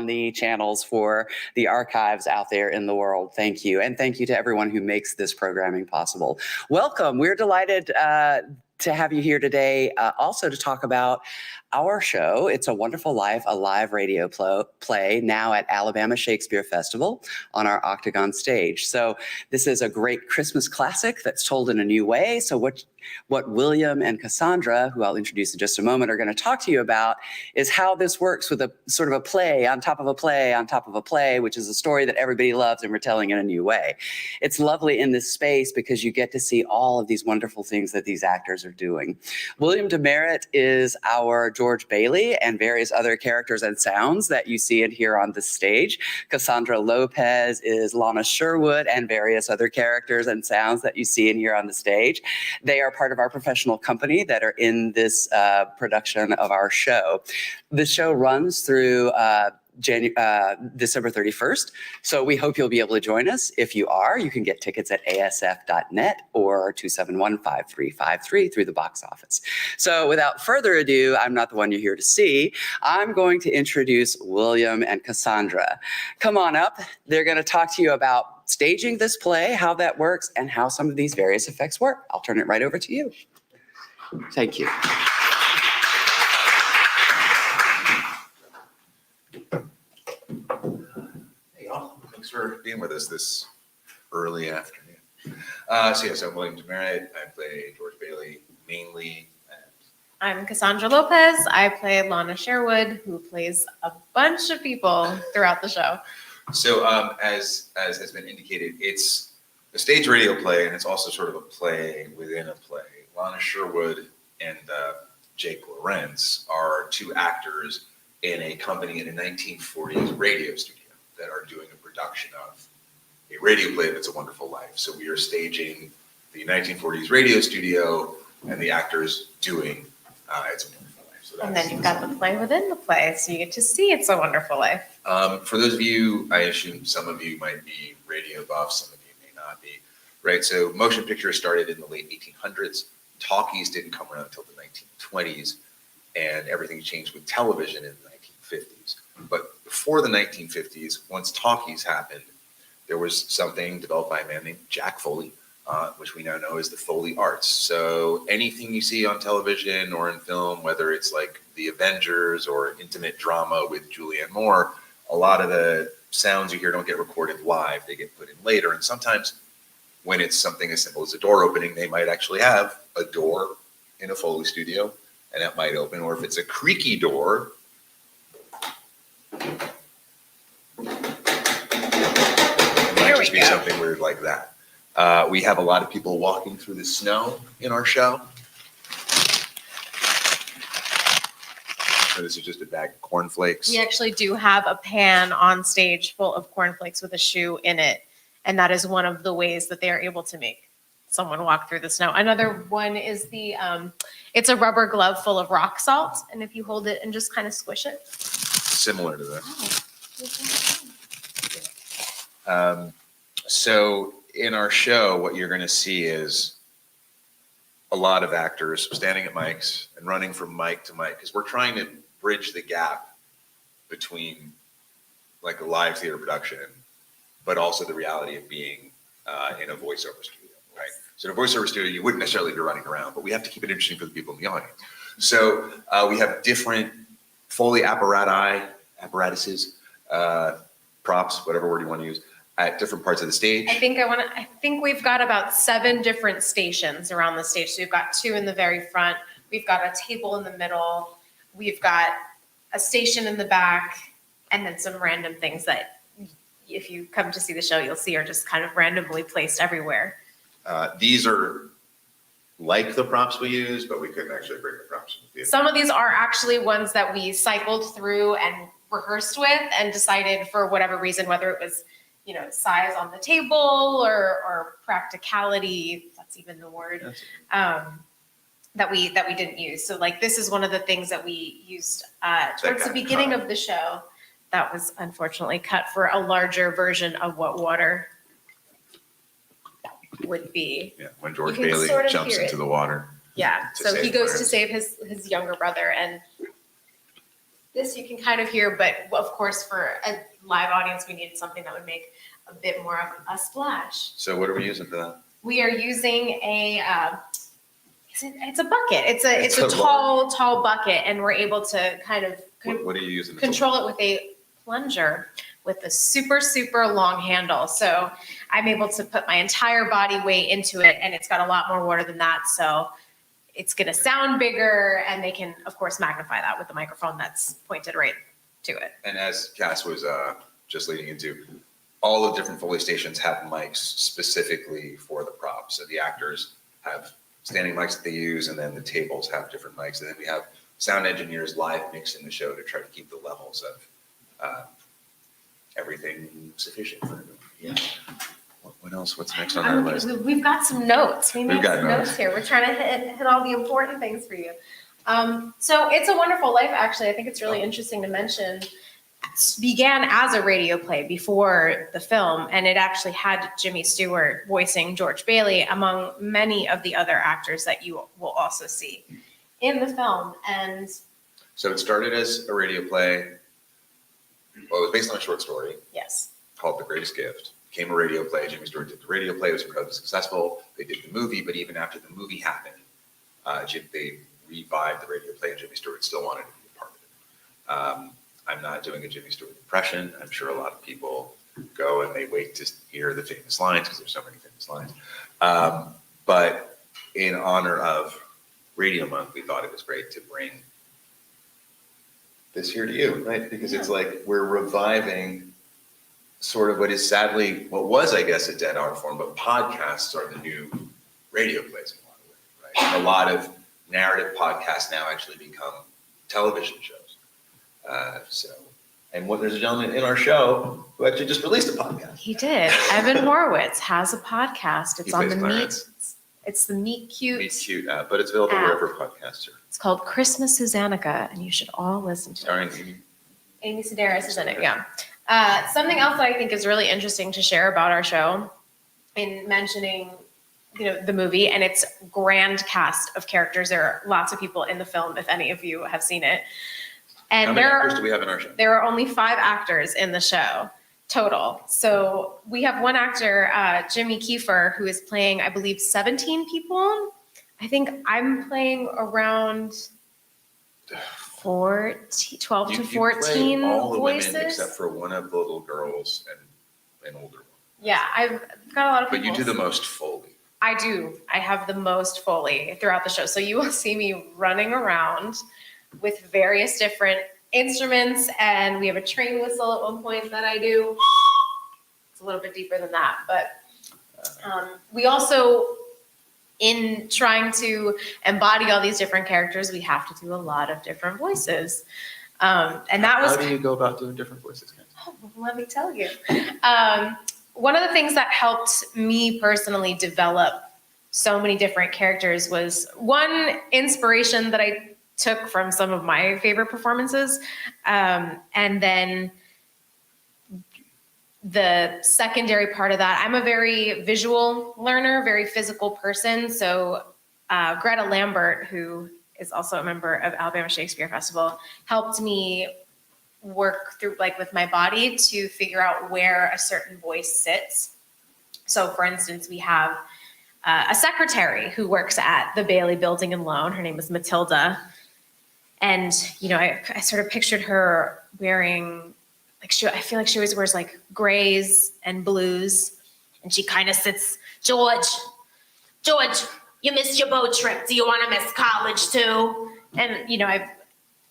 the channels for the archives out there in the world. Thank you. And thank you to everyone who makes this programming possible. Welcome. We're delighted to have you here today also to talk about our show, It's a Wonderful Life, a live radio play now at Alabama Shakespeare Festival on our Octagon stage. So this is a great Christmas classic that's told in a new way. So what William and Cassandra, who I'll introduce in just a moment, are going to talk to you about is how this works with a sort of a play on top of a play on top of a play, which is a story that everybody loves and we're telling in a new way. It's lovely in this space because you get to see all of these wonderful things that these actors are doing. William Demerit is our George Bailey and various other characters and sounds that you see and hear on the stage. Cassandra Lopez is Lana Sherwood and various other characters and sounds that you see and hear on the stage. They are part of our professional company that are in this production of our show. The show runs through December 31st. So we hope you'll be able to join us. If you are, you can get tickets at asf.net or 271-5353 through the box office. So without further ado, I'm not the one you're here to see. I'm going to introduce William and Cassandra. Come on up. They're going to talk to you about staging this play, how that works, and how some of these various effects work. I'll turn it right over to you. Thank you. Thanks for being with us this early afternoon. So I'm William Demerit. I play George Bailey mainly. I'm Cassandra Lopez. I play Lana Sherwood, who plays a bunch of people throughout the show. So as has been indicated, it's a stage radio play, and it's also sort of a play within a play. Lana Sherwood and Jake Lawrence are two actors in a company in a 1940s radio studio that are doing a production of a radio play of It's a Wonderful Life. So we are staging the 1940s radio studio and the actors doing It's a Wonderful Life. So and then you've got the play within the play, so you get to see It's a Wonderful Life. For those of you, I assume some of you might be radio buffs, some of you may not be, right? So motion pictures started in the late 1800s. Talkies didn't come around until the 1920s, and everything changed with television in the 1950s. But before the 1950s, once talkies happened, there was something developed by a man named Jack Foley, which we now know as the Foley Arts. So anything you see on television or in film, whether it's like The Avengers or intimate drama with Julianne Moore, a lot of the sounds you hear don't get recorded live. They get put in later. And sometimes when it's something as simple as a door opening, they might actually have a door in a Foley studio and that might open. Or if it's a creaky door, just be something weird like that. We have a lot of people walking through the snow in our show. So this is just a bag of cornflakes. We actually do have a pan on stage full of cornflakes with a shoe in it. And that is one of the ways that they are able to make someone walk through the snow. Another one is it's a rubber glove full of rock salt. And if you hold it and just kind of squish it. Similar to this. So in our show, what you're going to see is a lot of actors standing at mics and running from mic to mic because we're trying to bridge the gap between like a live theater production, but also the reality of being in a voiceover studio, right? So in a voiceover studio, you wouldn't necessarily be running around, but we have to keep it interesting for the people in the audience. So we have different Foley apparatuses, props, whatever word you want to use, at different parts of the stage. I think we've got about 7 different stations around the stage. So we've got 2 in the very front. We've got a table in the middle. We've got a station in the back, and then some random things that if you come to see the show, you'll see are just kind of randomly placed everywhere. These are like the props we use, but we couldn't actually bring the props in the theater. Some of these are actually ones that we cycled through and rehearsed with and decided for whatever reason, whether it was size on the table or practicality, if that's even the word, that we didn't use. So like this is one of the things that we used towards the beginning of the show that was unfortunately cut for a larger version of what water would be. Yeah, when George Bailey jumps into the water. Yeah, so he goes to save his younger brother, and this you can kind of hear, but of course for a live audience, we needed something that would make a bit more of a splash. So what are we using for that? We are using it's a bucket. It's a It's a tall bucket, and we're able to kind of What are you using? control it with a plunger with a super, super long handle. So I'm able to put my entire body weight into it, and it's got a lot more water than that. So it's going to sound bigger, and they can, of course, magnify that with the microphone that's pointed right to it. And as Cass was just leading into, all the different Foley stations have mics specifically for the props. So the actors have standing mics that they use, and then the tables have different mics. And then we have sound engineers live mixing the show to try to keep the levels of everything sufficient for everyone. Yeah. What else? What's next on our list? We've got some notes. We made got some notes. notes here. We're trying to hit all the important things for you. So It's a Wonderful Life, actually, I think it's really interesting to mention, began as a radio play before the film, and it actually had Jimmy Stewart voicing George Bailey, among many of the other actors that you will also see in the film. And So it started as a radio play. Well, it was based on a short story yes, called The Greatest Gift. Became a radio play. Jimmy Stewart did the radio play. It was incredibly successful. They did the movie, but even after the movie happened, they revived the radio play, and Jimmy Stewart still wanted to be a part of it. I'm not doing a Jimmy Stewart impression. I'm sure a lot of people go and they wait to hear the famous lines because there's so many famous lines. But in honor of Radio Month, we thought it was great to bring this here to you, right? Because it's like we're reviving sort of what is sadly, what was, I guess, a dead art form, but podcasts are the new radio plays in a lot of ways, right? And a lot of narrative podcasts now actually become television shows. There's a gentleman in our show who actually just released a podcast. he did. Evan Horowitz has a podcast. It's He on plays the Clarence. It's the Meet Cute. Meet Cute, but it's available app. wherever podcasts are. It's called Christmas Susannica, and you should all listen to it. Starring Amy Sedaris is in it, yeah. Something else that I think is really interesting to share about our show, in mentioning, the movie and its grand cast of characters. There are lots of people in the film, if any of you have seen it. And How many actors do we have in our show? there are only 5 actors in the show total. So we have one actor, Jimmy Kiefer, who is playing, I believe, 17 people. I think I'm playing around 12 to 14 play all the voices. women except for one of the little girls and an older one. Yeah, I've got a lot of But people. you do the most Foley. I do. I have the most Foley throughout the show. So you will see me running around with various different instruments, and we have a train whistle at one point that I do. It's a little bit deeper than that, but we also, in trying to embody all these different characters, we have to do a lot of different voices. And that was... How do you go about doing different voices? Oh, let me tell you. One of the things that helped me personally develop so many different characters was one inspiration that I took from some of my favorite performances. And then the secondary part of that, I'm a very visual learner, very physical person. So Greta Lambert, who is also a member of Alabama Shakespeare Festival, helped me work through, like, with my body to figure out where a certain voice sits. So for instance, we have a secretary who works at the Bailey Building and Loan. Her name is Matilda. And, I sort of pictured her wearing, I feel like she always wears like grays and blues. And she kind of sits, George, you missed your boat trip. Do you want to miss college too? And,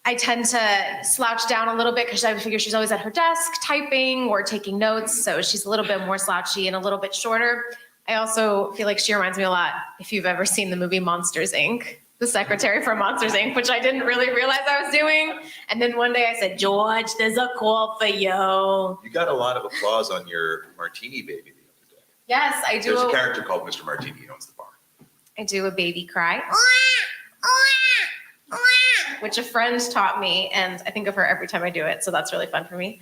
I tend to slouch down a little bit because I figure she's always at her desk typing or taking notes. So she's a little bit more slouchy and a little bit shorter. I also feel like she reminds me a lot, if you've ever seen the movie Monsters, Inc., the secretary from Monsters, Inc., which I didn't really realize I was doing. And then one day I said, George, there's a call for you. You got a lot of applause on your Martini Baby the other day. Yes, I do. There's a character called Mr. Martini. He owns the bar. I do a baby cry, which a friend taught me, and I think of her every time I do it. So that's really fun for me.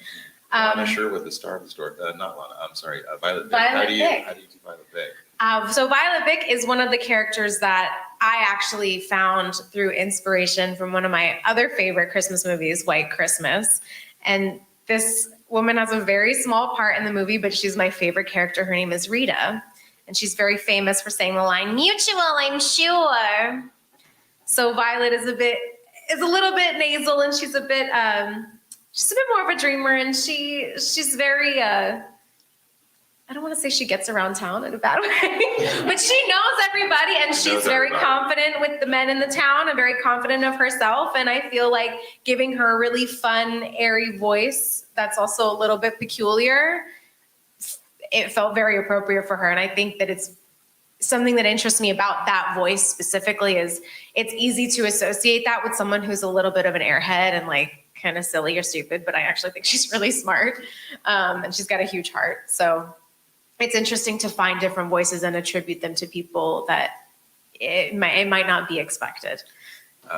Lana Sherwood, the star of the story. Not Lana. I'm sorry. Violet Vick. Violet How do Vick. you do Violet Vick? So Violet Vick is one of the characters that I actually found through inspiration from one of my other favorite Christmas movies, White Christmas. And this woman has a very small part in the movie, but she's my favorite character. Her name is Rita. And she's very famous for saying the line, "Mutual, I'm sure." So Violet is a little bit nasal, and she's a bit more of a dreamer, and she's very I don't want to say she gets around town in a bad way, but she knows everybody, and she's very confident with the men in the town and very confident of herself. And I feel like giving her a really fun, airy voice that's also a little bit peculiar, it felt very appropriate for her. And I think that it's something that interests me about that voice specifically is it's easy to associate that with someone who's a little bit of an airhead and like kind of silly or stupid, but I actually think she's really smart, and she's got a huge heart. So it's interesting to find different voices and attribute them to people that it might not be expected.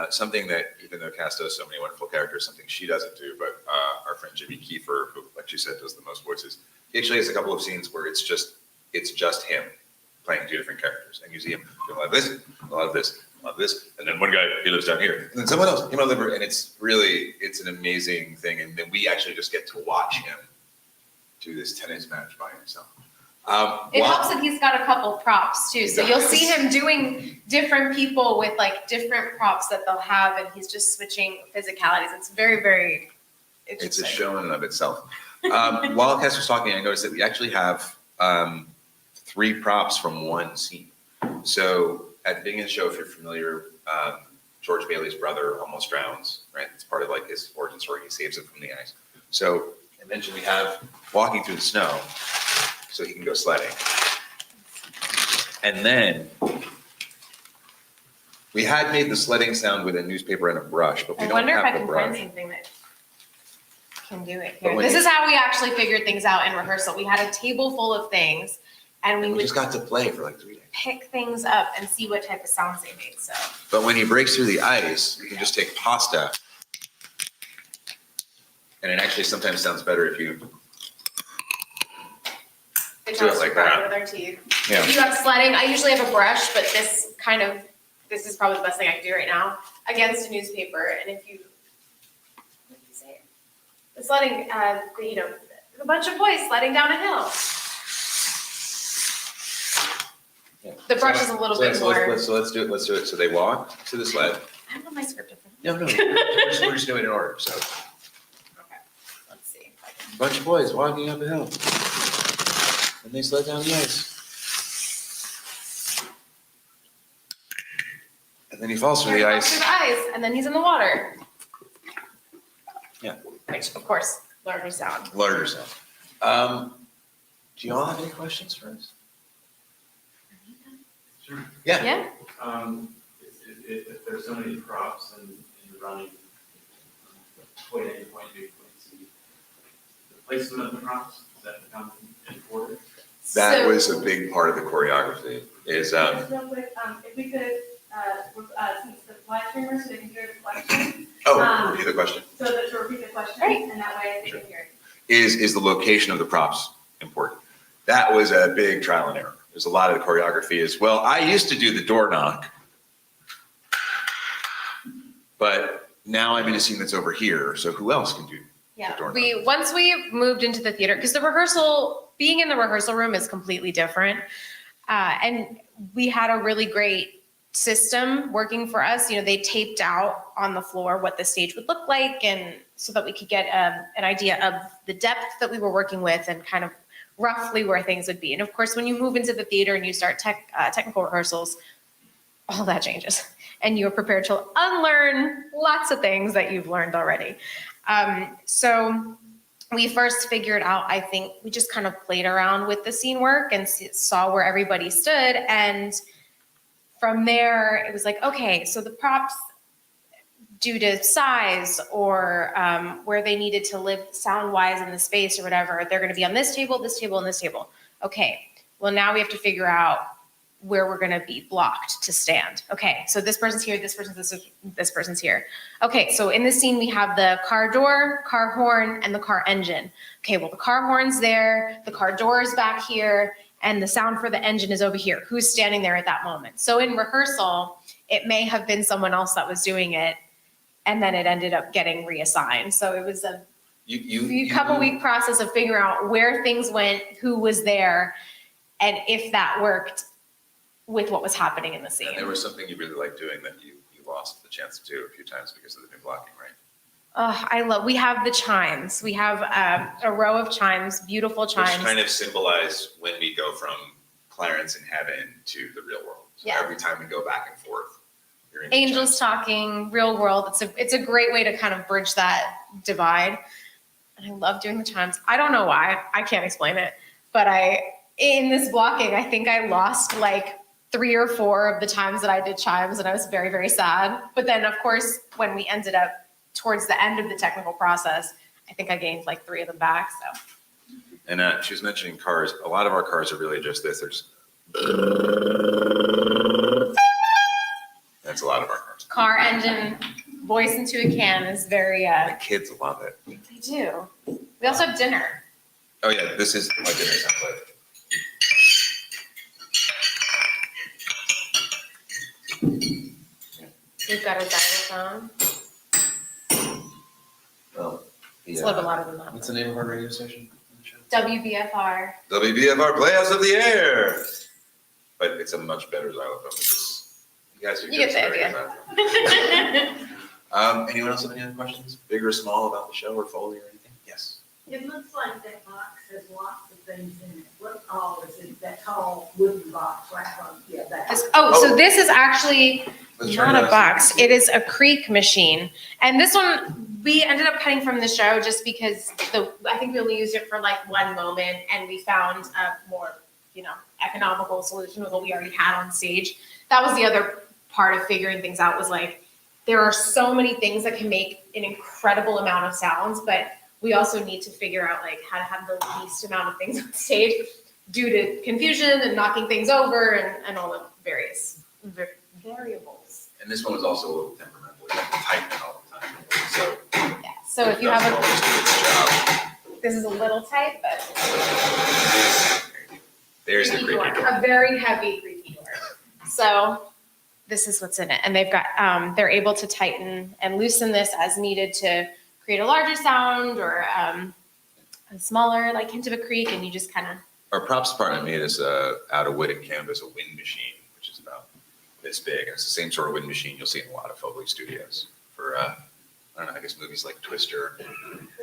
Something that, even though Cass does so many wonderful characters, something she doesn't do, but our friend Jimmy Kiefer, who, like you said, does the most voices, he actually has a couple of scenes where it's just him playing two different characters, and you see him doing a lot of this, a lot of this, a lot of this, and then one guy, he lives down here, and then someone else, he might live, and it's an amazing thing, and then we actually just get to watch him do this tennis match by himself. It helps that he's got a couple props too. So you'll see him doing different people with like different props that they'll have, and he's just switching physicalities. It's very, very interesting. It's a show in and of itself. While Cass was talking, I noticed that we actually have 3 props from one scene. So at the beginning of the show, if you're familiar, George Bailey's brother almost drowns, right? It's part of like his origin story. He saves him from the ice. So I mentioned we have walking through the snow so he can go sledding. And then we had made the sledding sound with a newspaper and a brush, but we don't wonder if I have the can brush. find something that can do it here. This is how we actually figured things out in rehearsal. We had a table full of things, and we would just got to play for like 3 days. pick things up and see what type of sounds they made. So, But when he breaks through the ice, you can just take pasta, and it actually sometimes sounds better if you do it like that. With our teeth. Yeah. If you have sledding, I usually have a brush, but this is probably the best thing I can do right now against a newspaper. And if you, what did you say? The sledding, a bunch of boys sledding down a hill. Yeah. The brush is a little bit more. So let's do it. Let's do it. So they walk to the sled. I don't know my script. No, we're just doing it in order. So Okay, let's see. a bunch of boys walking up a hill, and they sled down the ice, and then he falls through the ice. And then he's in the water. Yeah. Which, of course, larger sound. Larger sound. Do you all have any questions for us? Sure. Yeah. Yeah. If there's so many props and you're running point A to point B, point C, the placement of the props, does that become important? That was a big part of the choreography. Is Just real quick, if we could, since the live streamers, so they can hear the question. repeat the question. So that to repeat the question, Right. and that way they can hear it. Is the location of the props important? That was a big trial and error. There's a lot of the choreography is, well, I used to do the door knock, but now I'm in a scene that's over here, so who else can do Yeah, the door knock? once we moved into the theater, because being in the rehearsal room is completely different. And we had a really great system working for us. They taped out on the floor what the stage would look like, and so that we could get an idea of the depth that we were working with and kind of roughly where things would be. And of course, when you move into the theater and you start technical rehearsals, all that changes. And you're prepared to unlearn lots of things that you've learned already. So we first figured out, I think we just kind of played around with the scene work and saw where everybody stood. And from there, it was like, okay, so the props, due to size or where they needed to live sound-wise in the space or whatever, they're going to be on this table, and this table. Okay, well, now we have to figure out where we're going to be blocked to stand. Okay, so this person's here, this person's here. Okay, so in this scene, we have the car door, car horn, and the car engine. Okay, well, the car horn's there, the car door is back here, and the sound for the engine is over here. Who's standing there at that moment? So in rehearsal, it may have been someone else that was doing it, and then it ended up getting reassigned. So it was a couple week process of figuring out where things went, who was there, and if that worked with what was happening in the scene. And there was something you really liked doing that you lost the chance to do a few times because of the new blocking, right? We have the chimes. We have a row of chimes, beautiful chimes. Which kind of symbolize when we go from Clarence in heaven to the real world. So Yeah. every time we go back and forth, you're in the Angels chimes. talking, real world. It's a great way to kind of bridge that divide. And I love doing the chimes. I don't know why. I can't explain it. But in this blocking, I think I lost like 3 or 4 of the times that I did chimes, and I was very, very sad. But then, of course, when we ended up towards the end of the technical process, I think I gained like 3 of them back. So. And she was mentioning cars. A lot of our cars are really just this. There's that's a lot of our cars. Car engine, voice into a can is very. The kids love it. They do. We also have dinner. Oh yeah, this is my dinner template. We've got a xylophone. Well, It's a little bit louder than that. What's the name of our radio station? WBFR. WBFR Playhouse of the Air. But it's a much better xylophone. You guys are You get just the very idea. good. Anyone else have any other questions, big or small, about the show or Foley or anything? Yes. It looks like that box has lots of things in it. What all is it? That tall wooden box right on, yeah, that. So this is actually Let's try not a that. box. It is a creek machine. And this one, we ended up cutting from the show just because I think we only used it for like one moment, and we found a more, economical solution with what we already had on stage. That was the other part of figuring things out, was like, there are so many things that can make an incredible amount of sounds, but we also need to figure out like how to have the least amount of things on stage due to confusion and knocking things over and all the various variables. And this one was also a little temperamental. We had to tighten it all the time. So, Yeah. So if you have always do a good job. this is a little tight, but There's the creaky creaky door. a very heavy creaky door. So this is what's in it, and they've got they're able to tighten and loosen this as needed to create a larger sound or a smaller like hint of a creak, and you just kind of. Our props department made us out of wood and canvas a wind machine, which is about this big. And it's the same sort of wind machine you'll see in a lot of Foley studios for I don't know, I guess movies like Twister,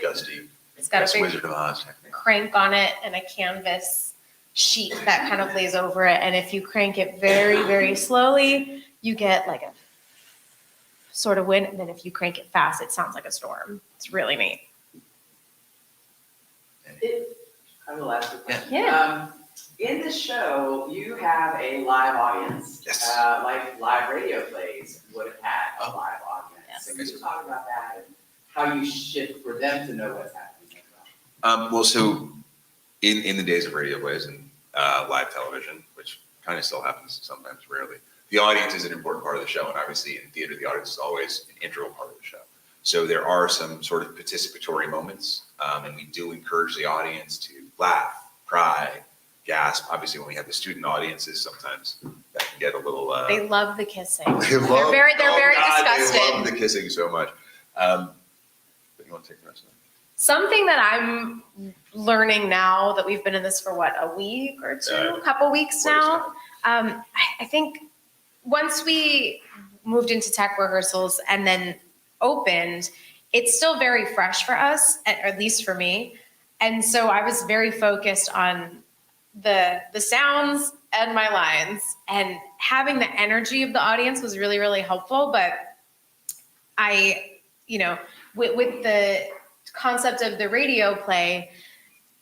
Gusty, It's got a big Wizard of Oz. Technically. crank on it and a canvas sheet that kind of lays over it. And if you crank it very, very slowly, you get like a sort of wind. And then if you crank it fast, it sounds like a storm. It's really neat. I will ask a question. Yeah. In this show, you have a live audience. Yes. Like live radio plays would have had a live audience. Yes. Can you talk about that and how you shift for them to know what's happening? Well, so in the days of radio plays and live television, which kind of still happens sometimes, rarely, the audience is an important part of the show. And obviously in theater, the audience is always an integral part of the show. So there are some sort of participatory moments, and we do encourage the audience to laugh, cry, gasp. Obviously, when we have the student audiences, sometimes that can get a little. They love the kissing. They're very disgusted. They love the kissing so much. But you want to take the rest of it? Something that I'm learning now that we've been in this for a week or two, a couple weeks now. I think once we moved into tech rehearsals and then opened, it's still very fresh for us, at least for me. And so I was very focused on the sounds and my lines, and having the energy of the audience was really, really helpful. But with the concept of the radio play,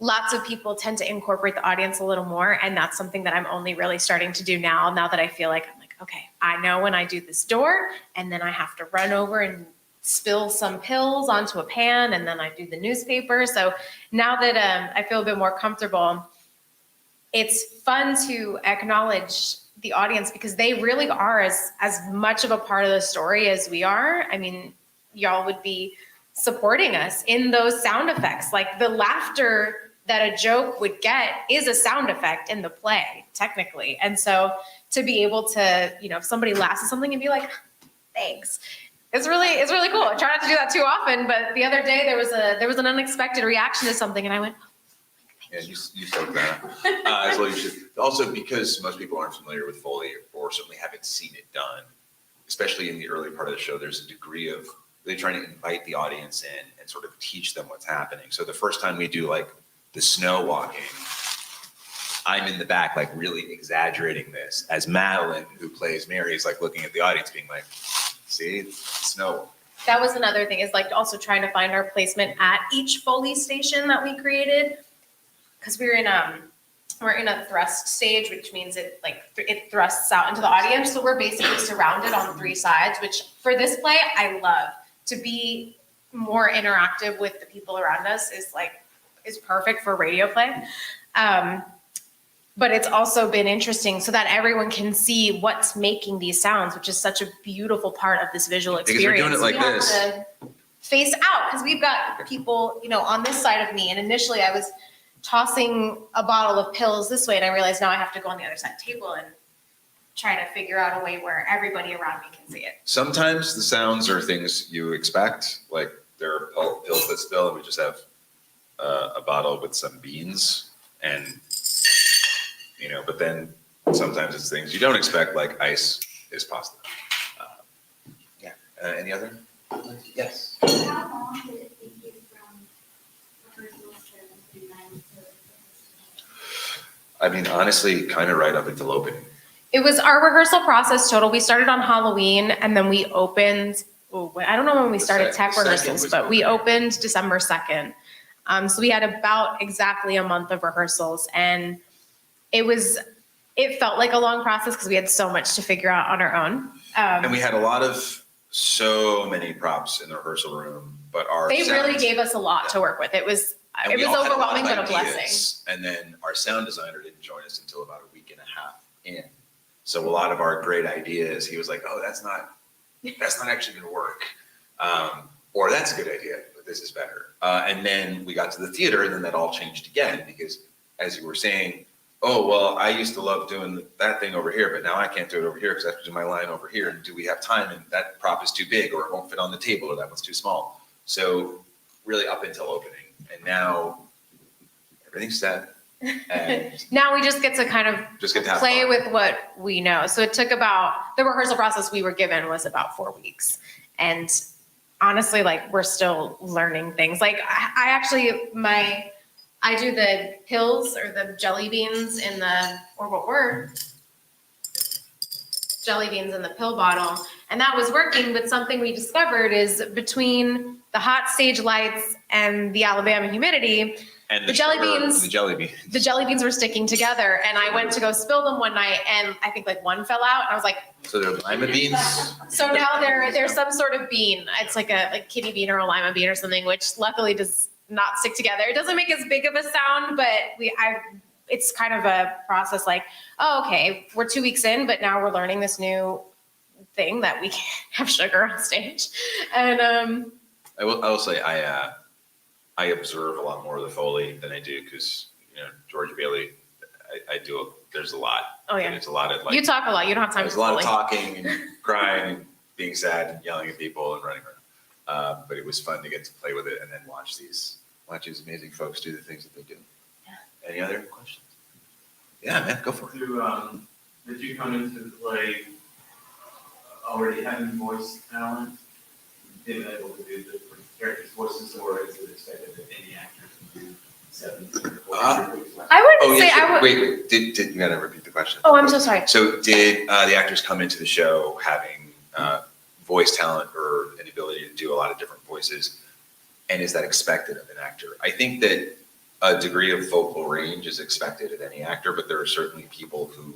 lots of people tend to incorporate the audience a little more. And that's something that I'm only really starting to do now that I feel like, okay, I know when I do this door and then I have to run over and spill some pills onto a pan and then I do the newspaper. So now that I feel a bit more comfortable, it's fun to acknowledge the audience, because they really are as much of a part of the story as we are. I mean, y'all would be supporting us in those sound effects. Like the laughter that a joke would get is a sound effect in the play, technically. And so to be able to, if somebody laughs at something and be like, thanks. It's really cool. I try not to do that too often, but the other day there was an unexpected reaction to something, and I went, Yeah, you soaked that up. As well you should. Also, because most people aren't familiar with Foley or certainly haven't seen it done, especially in the early part of the show, there's a degree of really trying to invite the audience in and sort of teach them what's happening. So the first time we do like the snow walking, I'm in the back, like really exaggerating this as Madeline, who plays Mary, is like looking at the audience being like, see, snow. that was another thing, is like also trying to find our placement at each Foley station that we created. Because we're in a thrust stage, which means it thrusts out into the audience. So we're basically surrounded on three sides, which for this play, I love. To be more interactive with the people around us is perfect for radio play. But it's also been interesting so that everyone can see what's making these sounds, which is such a beautiful part of this visual experience. Because we're doing it like this. Have to face out, because we've got people, on this side of me. And initially I was tossing a bottle of pills this way, and I realized now I have to go on the other side of the table and try to figure out a way where everybody around me can see it. Sometimes the sounds are things you expect, like there are pills that spill, and we just have a bottle with some beans, and but then sometimes it's things you don't expect, like ice is pasta. Any other? Yes. How long did it take you from rehearsals to design to? I mean, honestly, kind of right up until opening. It was our rehearsal process total. We started on Halloween, and then we opened, I don't know when we started tech the second rehearsals, was but we opening. opened December 2nd. So we had about exactly a month of rehearsals, and it felt like a long process because we had so much to figure out on our own. And we had so many props in the rehearsal room, but They really gave us a lot to work with. It was overwhelming, but a blessing. And then our sound designer didn't join us until about a week and a half in. So a lot of our great ideas, he was like, "Oh, that's not actually going to work," or "That's a good idea, but this is better." And then we got to the theater, and then that all changed again because, as you were saying, "Oh, well, I used to love doing that thing over here, but now I can't do it over here because I have to do my line over here. And do we have time? And that prop is too big, or it won't fit on the table, or that one's too small." So really up until opening, and now everything's set. And Now we just get to kind of just get to have play fun. with what we know. So it took the rehearsal process we were given was about 4 weeks. And honestly, we're still learning things. I do the pills or the jelly beans jelly beans in the pill bottle. And that was working, but something we discovered is between the hot stage lights and the Alabama humidity, And the jelly sugar, beans- the jelly beans. the jelly beans were sticking together. And I went to go spill them one night, and I think one fell out, and I was like, So they're lima beans. so now there's some sort of bean. It's like a kidney bean or a lima bean or something, which luckily does not stick together. It doesn't make as big of a sound, but it's kind of a process okay, we're 2 weeks in, but now we're learning this new thing that we can't have sugar on stage. And I will say I observe a lot more of the Foley than I do because George Bailey, there's a lot. Oh, yeah. And it's a lot of you talk a lot. You don't have time there's for a lot of Foley. talking and crying and being sad and yelling at people and running around. But it was fun to get to play with it and then watch these amazing folks do the things that they do. Yeah. Any other questions? Yeah, man, go for it. Did you come into the play already having voice talent? Being able to do the characters' voices, or is it expected that any actor can do 7 or 4 voices? I wouldn't say I would. Wait. Did you gotta repeat the question? Oh, I'm so sorry. So did the actors come into the show having voice talent or an ability to do a lot of different voices? And is that expected of an actor? I think that a degree of vocal range is expected of any actor, but there are certainly people who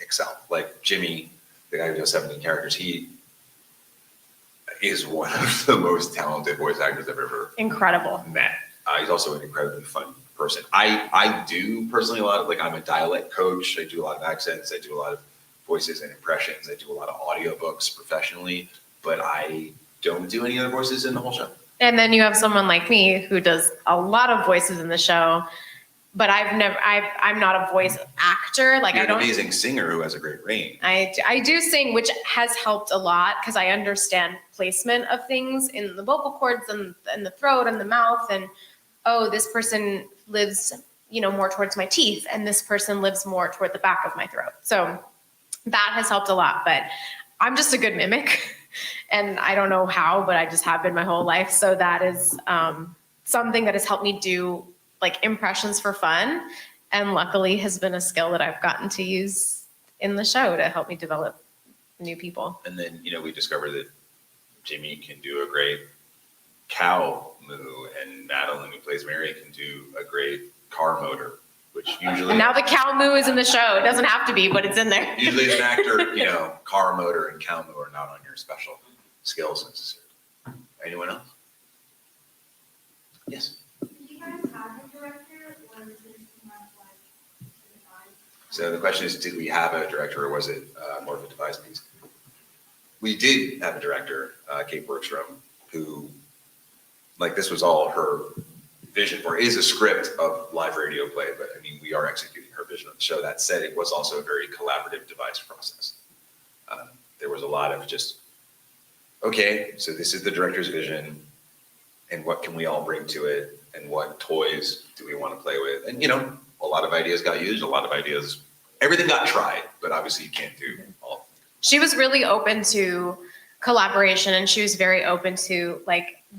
excel. Like Jimmy, the guy who does 17 characters, he is one of the most talented voice actors I've ever Incredible. met. He's also an incredibly fun person. I do personally a lot of I'm a dialect coach. I do a lot of accents. I do a lot of voices and impressions. I do a lot of audiobooks professionally, but I don't do any other voices in the whole show. And then you have someone like me who does a lot of voices in the show, but I'm not a voice actor. Like, You're I an don't. amazing singer who has a great range. I do sing, which has helped a lot because I understand placement of things in the vocal cords and the throat and the mouth. And, oh, this person lives, more towards my teeth, and this person lives more toward the back of my throat. So that has helped a lot, but I'm just a good mimic. And I don't know how, but I just have been my whole life. So that is something that has helped me do like impressions for fun. And luckily has been a skill that I've gotten to use in the show to help me develop new people. And then, we discovered that Jimmy can do a great cow moo, and Madeline, who plays Mary, can do a great car motor, which usually. And now the cow moo is in the show. It doesn't have to be, but it's in there. Usually as an actor, car motor and cow moo are not on your special skills necessarily. Anyone else? Yes. Do you guys have a director, or is it more like a device? So the question is, did we have a director, or was it more of a device piece? We did have a director, Kate Bergstrom, who, this was all her vision for. It is a script of live radio play, but we are executing her vision of the show. That said, it was also a very collaborative device process. There was a lot of just, okay, so this is the director's vision, and what can we all bring to it, and what toys do we want to play with? And, a lot of ideas got used, everything got tried, but obviously you can't do all. She was really open to collaboration, and she was very open to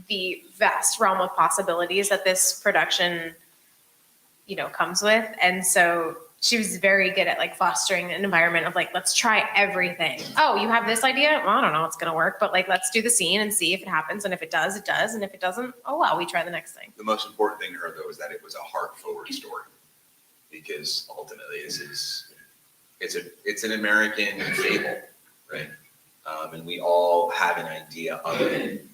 the vast realm of possibilities that this production, comes with. And so she was very good at fostering an environment of let's try everything. Oh, you have this idea? Well, I don't know if it's going to work, but let's do the scene and see if it happens. And if it does, it does. And if it doesn't, oh, well, we try the next thing. The most important thing to her, though, is that it was a heart-forward story, because ultimately it's an American fable, right? And we all have an idea of it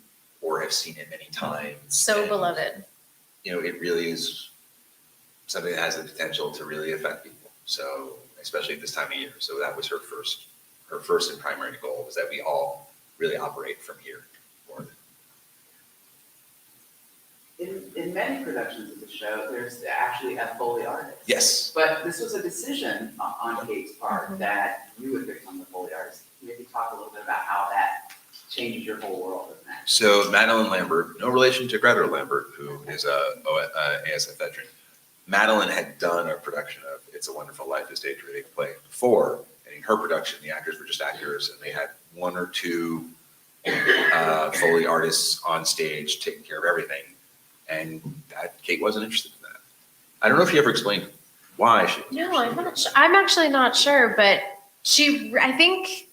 or have seen it many times. So and, beloved. It really is something that has the potential to really affect people. So, especially at this time of year. So that was her first and primary goal, was that we all really operate from here forward. In many productions of the show, there's actually a Foley artist. Yes. But this was a decision on Kate's part that you would become the Foley artist. Maybe talk a little bit about how that changed your whole world as an actor. So Madeline Lambert, no relation to Greta Lambert, who is a ASF veteran. Madeline had done a production of It's a Wonderful Life, a stage reading play before, and in her production, the actors were just actors, and they had one or two Foley artists on stage taking care of everything, and Kate wasn't interested in that. I don't know if you ever explained why she. No, I'm not sure. I'm actually not sure, but I think,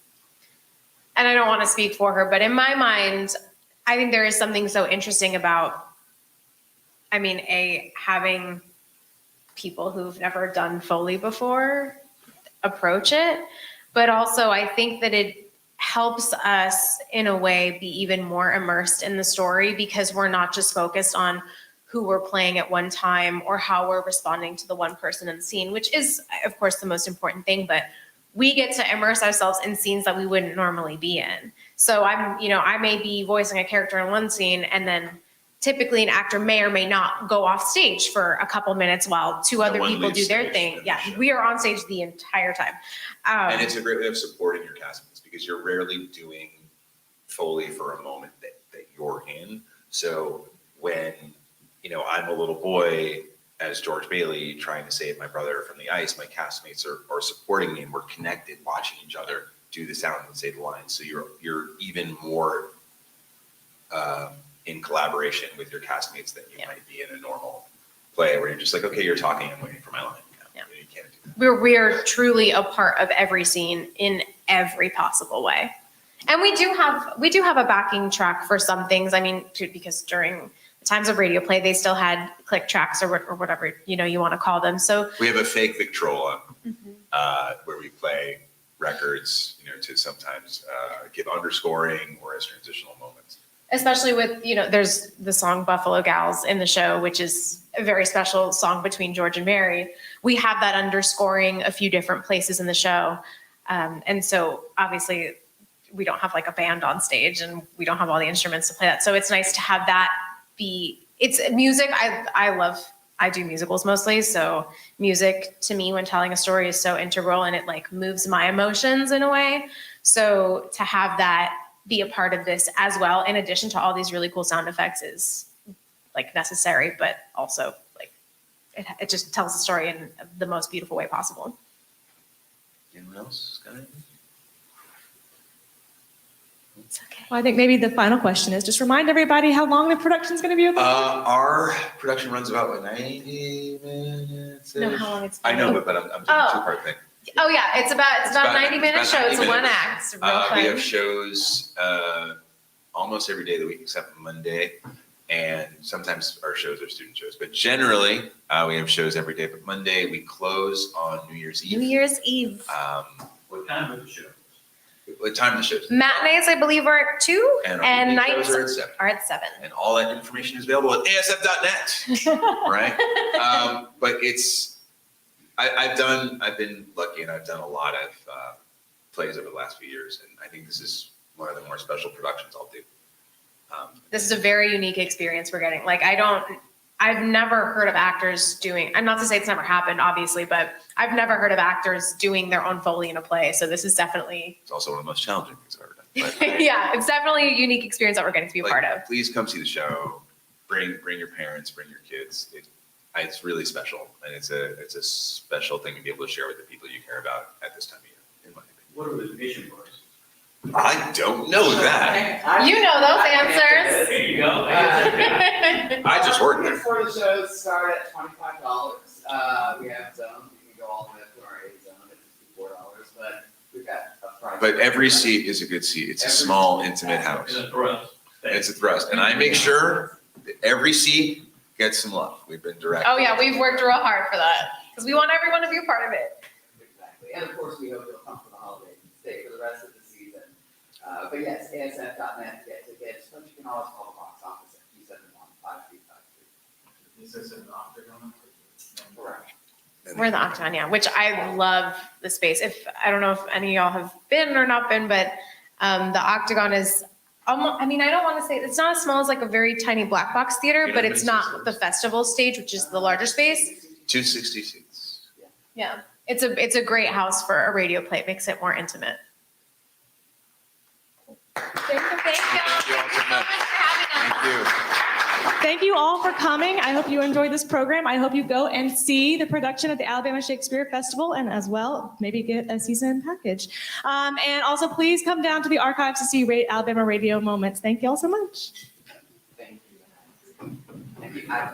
and I don't want to speak for her, but in my mind, I think there is something so interesting about, having people who've never done Foley before approach it, but also I think that it helps us in a way be even more immersed in the story, because we're not just focused on who we're playing at one time or how we're responding to the one person in the scene, which is of course the most important thing, but we get to immerse ourselves in scenes that we wouldn't normally be in. So I may be voicing a character in one scene, and then typically an actor may or may not go off stage for a couple minutes while two other people do their thing. Yeah, we are on stage the entire time. And it's a great way of supporting your castmates, because you're rarely doing Foley for a moment that you're in. So when, I'm a little boy as George Bailey trying to save my brother from the ice, my castmates are supporting me, and we're connected, watching each other do the sound and say the lines. So you're even more in collaboration with your castmates than you might be in a normal play, where you're just okay, you're talking, I'm waiting for my line. Yeah. You can't do that. We're truly a part of every scene in every possible way. And we do have a backing track for some things. Because during the times of radio play, they still had click tracks or whatever, you want to call them. So we have a fake Victrola where we play records, to sometimes give underscoring or as transitional moments. Especially with, there's the song Buffalo Gals in the show, which is a very special song between George and Mary. We have that underscoring a few different places in the show. And so obviously we don't have like a band on stage and we don't have all the instruments to play that. So it's nice to have that be, it's music. I do musicals mostly. So music to me when telling a story is so integral and it like moves my emotions in a way. So to have that be a part of this as well, in addition to all these really cool sound effects, is like necessary, but also like it just tells the story in the most beautiful way possible. Anyone else got anything? It's okay. Well, I think maybe the final question is just remind everybody how long the production's going to be about. Our production runs about what, 90 minutes? Know how long it's I been? know, but I'm doing a two-part thing. Oh yeah, it's about a 90-minute show. It's 90 one minutes. act. It's real fun. We have shows almost every day of the week except Monday, and sometimes our shows are student shows. But generally, we have shows every day. But Monday we close on New Year's Eve. New Year's Eve. What time of the show? What time the shows? Matinees, I believe, are at 2, And our and evening nights shows are at 7. are at 7. And all that information is available at asf.net, right? But I've been lucky and I've done a lot of plays over the last few years, and I think this is one of the more special productions I'll do. This is a very unique experience we're getting. Like I've never heard of actors doing, I'm not to say it's never happened, obviously, but I've never heard of actors doing their own Foley in a play. So this is definitely, It's also one of the most challenging things I've ever done. But yeah, it's definitely a unique experience that we're getting to be a part of. Please come see the show. Bring your parents, bring your kids. It's really special, and it's a special thing to be able to share with the people you care about at this time of year. In my opinion. What are the admission prices? I don't know that. You know those answers. There you go. I just worked there. Tickets for the shows start at $25. We have zones, you can go all the way up to our A zone at $64, but we've got a price. But every seat is a good seat. It's a small, intimate house. In a thrust. It's a thrust, and I make sure that every seat gets some love. We've been direct. Oh yeah, we've worked real hard for that because we want everyone to be a part of it. Exactly, and of course, we hope you'll come for the holidays and stay for the rest of the season. But yes, asf.net to get tickets, but you can always call the box office at 271-5353. Is this an octagon? Correct. We're in the Octagon, yeah, which I love the space. I don't know if any of y'all have been or not been, but the Octagon is almost, I mean, I don't want to say, it's not as small as like a very tiny black box theater, but it's not the festival stage, which is the larger space. 260 seats. Yeah, it's a great house for a radio play. It makes it more intimate. Thank you. Thank you all so much. Thank you. Thank you all for coming. I hope you enjoyed this program. I hope you go and see the production at the Alabama Shakespeare Festival, and as well, maybe get a season package. And also, please come down to the archives to see Alabama Radio Moments. Thank you all so much. Thank you. Thank you. Everyone